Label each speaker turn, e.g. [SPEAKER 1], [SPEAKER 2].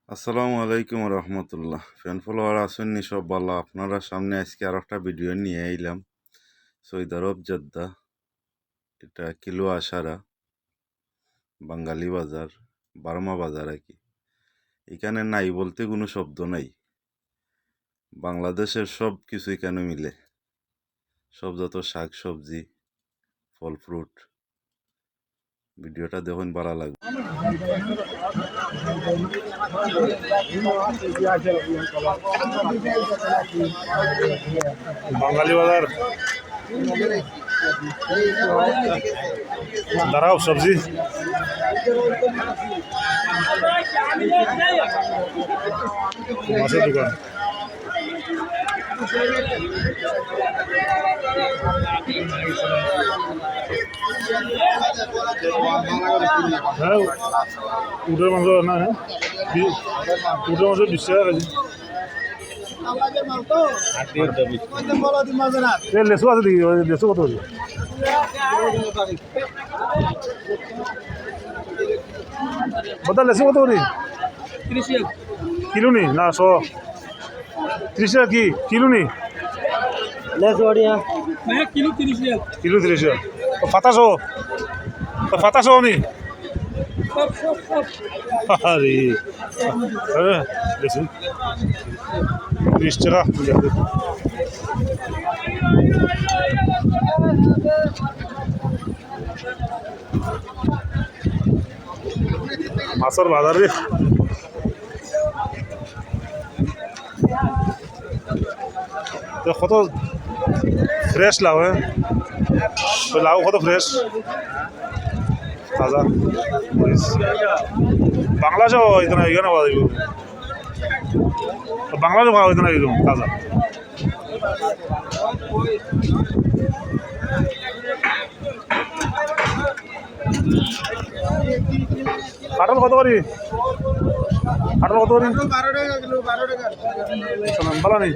[SPEAKER 1] আসসালামু আলাইকুম রহমতুল্লাহ। Fan follower আসেননি সব ভালো। আপনারা সামনে আজকে আর একটা ভিডিও নিয়ে আইলাম। সৌদি আরব জেদ্দা, এটা কিলো আশারা বাঙালি বাজার, বার্মা বাজার আর কি। এখানে নাই বলতে কোনো শব্দ নাই। বাংলাদেশের সব কিছু এখানে মিলে, সব যত শাক সবজি ফল ফ্রুট। ভিডিওটা দেখুন, ভালো লাগবে।
[SPEAKER 2] বাঙালি বাজার দাঁড়াও, সবজি মাছের দোকান। হ্যাঁ, উটের মাংস না? হ্যাঁ, উটের মাংস 20 টাকা কেজি। লেসু আছে দেখি, লেসু কত আছে? বদা লেসু কত করি? কিলো নি না 100? 30 টাকা কি কিলো নি? কিলো 30 টাকা। ফাতাশো ফাতাশো নি? আরে দেখুন 20 টাকা। মাছের বাজার রে, কত ফ্রেশ লাউ। হ্যাঁ, লাউ কত ফ্রেশ তাজা। বাংলাদেশে হইতো না, এখানে পাওয়া যাবে। বাংলাদেশে পাওয়া হইতো না এরকম তাজা। কাটল কত করি? কাটল কত করি? 12 টাকা কিলো। 12 টাকা ভালো নেই।